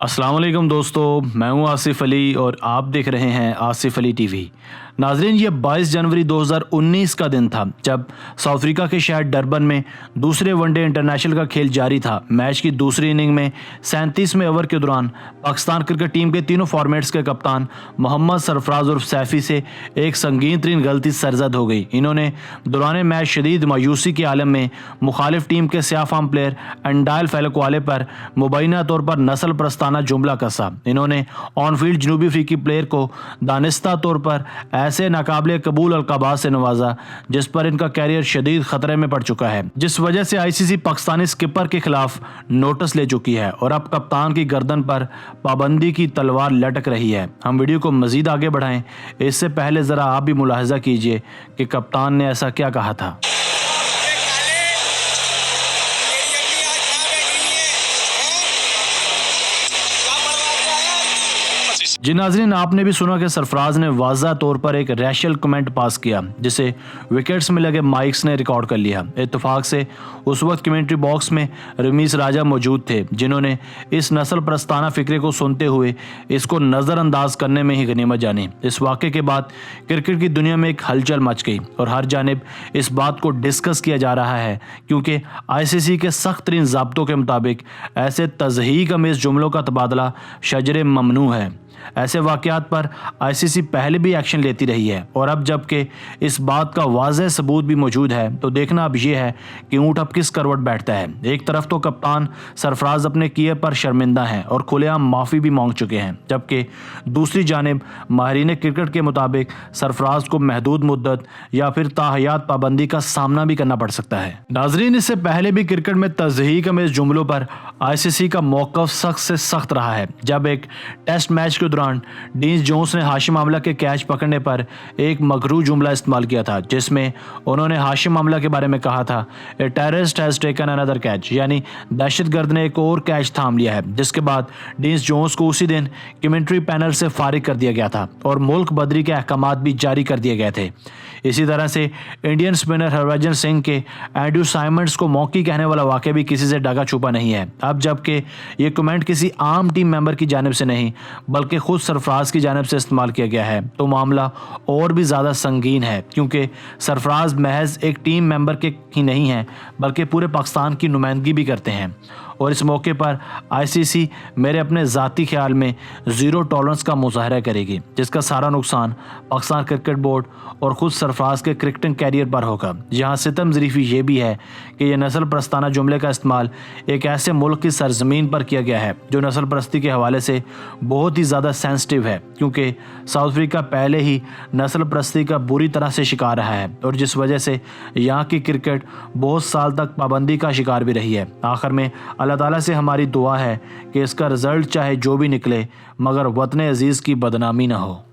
अस्सलाम वालेकुम दोस्तों, मैं हूं आसिफ अली और आप देख रहे हैं आसिफ अली टीवी। नाजरीन, ये 22 जनवरी 2019 का दिन था जब साउथ अफ्रीका के शहर डरबन में दूसरे वनडे इंटरनेशनल का खेल जारी था। मैच की दूसरी इनिंग में 37वें ओवर के दौरान पाकिस्तान क्रिकेट टीम के तीनों फॉर्मेट्स के कप्तान मोहम्मद सरफराज उर्फ सैफी से एक संगीन तरीन गलती सरजद हो गई। इन्होंने दौरान मैच शदीद मायूसी के आलम में मुखालिफ टीम के स्याह फार्म प्लेयर अंडाइल फैलकवाले पर मुबैना तौर पर नस्ल प्रस्ताना जुमला कसा। इन्होंने ऑन फील्ड जनूबी अफ्रीकी प्लेयर को दानिस्ता तौर पर ऐसे नाकाबिले कबूल अलकाबात से नवाजा जिस पर इनका कैरियर शदीद खतरे में पड़ चुका है, जिस वजह से आईसीसी पाकिस्तानी स्किपर के खिलाफ नोटिस ले चुकी है और अब कप्तान की गर्दन पर पाबंदी की तलवार लटक रही है। हम वीडियो को मजीद आगे बढ़ाएं, इससे पहले जरा आप भी मुलाहजा कीजिए कि कप्तान ने ऐसा क्या कहा था। जी नाजरीन, आपने भी सुना कि सरफराज ने वाज़ा तौर पर एक रैशल कमेंट पास किया जिसे विकेट्स में लगे माइक्स ने रिकॉर्ड कर लिया। इत्तेफाक से उस वक्त कमेंट्री बॉक्स में रमीज राजा मौजूद थे जिन्होंने इस नस्ल प्रस्ताना फिक्रे को सुनते हुए इसको नज़रअंदाज करने में ही गनीमत जानी। इस वाक़े के बाद क्रिकेट की दुनिया में एक हलचल मच गई और हर जानिब इस बात को डिस्कस किया जा रहा है क्योंकि आईसीसी के सख्त तरीन ज़ाब्तों के मुताबिक ऐसे तज़हीक अमेज़ जुमलों का तबादला शजरे ममनू है। ऐसे वाक़यात पर आईसीसी पहले भी एक्शन लेती रही है और अब जबकि इस बात का वाज़ेह सबूत भी मौजूद है तो देखना अब यह है कि ऊँट अब किस करवट बैठता है। एक तरफ तो कप्तान सरफराज अपने किए पर शर्मिंदा हैं और खुलेआम माफ़ी भी मांग चुके हैं, जबकि दूसरी जानिब माहिरीन क्रिकेट के मुताबिक सरफराज को महदूद मुद्दत या फिर ताहयात पाबंदी का सामना भी करना पड़ सकता है। नाजरीन, इससे पहले भी क्रिकेट में तज़हीक अमेज़ जुमलों पर आईसीसी का मौक़िफ़ सख्त से सख्त रहा है। जब एक टेस्ट मैच के दौरान डीन जोन्स ने हाशिम आमला के कैच पकड़ने पर एक मगरू जुमला इस्तेमाल किया था जिसमें उन्होंने हाशिम आमला के बारे में कहा था, a terrorist has taken another catch, यानी दहशतगर्द ने एक और कैच थाम लिया है। जिसके बाद डीन जोन्स को उसी दिन कमेंट्री पैनल से फारिग कर दिया गया था और मुल्क बदरी के अहकामात भी जारी कर दिए गए थे। इसी तरह से इंडियन स्पिनर हरभजन सिंह के एंड्रू साइमंड्स को मौकी कहने वाला वाक़या भी किसी से ढका छुपा नहीं है। अब जबकि ये कमेंट किसी आम टीम मेंबर की जानिब से नहीं बल्कि खुद सरफराज की जानिब से इस्तेमाल किया गया है तो मामला और भी ज़्यादा संगीन है क्योंकि सरफराज महज एक टीम मेंबर के ही नहीं हैं बल्कि पूरे पाकिस्तान की नुमाइंदगी भी करते हैं। और इस मौके पर आईसीसी मेरे अपने ज़ाती ख्याल में ज़ीरो टॉलरेंस का मुजाहरा करेगी जिसका सारा नुकसान पाकिस्तान क्रिकेट बोर्ड और ख़ुद सरफराज के क्रिकेटिंग कैरियर पर होगा। यहाँ सितम ज़रीफ़ी ये भी है कि यह नस्ल प्रस्ताना जुमले का इस्तेमाल एक ऐसे मुल्क की सरजमीन पर किया गया है जो नस्ल परस्ती के हवाले से बहुत ही ज़्यादा सेंसिटिव है क्योंकि साउथ अफ्रीका पहले ही नस्ल परस्ती का बुरी तरह से शिकार रहा है और जिस वजह से यहाँ की क्रिकेट बहुत साल तक पाबंदी का शिकार भी रही है। आखिर में अल्लाह ताला से हमारी दुआ है कि इसका रिज़ल्ट चाहे जो भी निकले मगर वतन अजीज़ की बदनामी ना हो।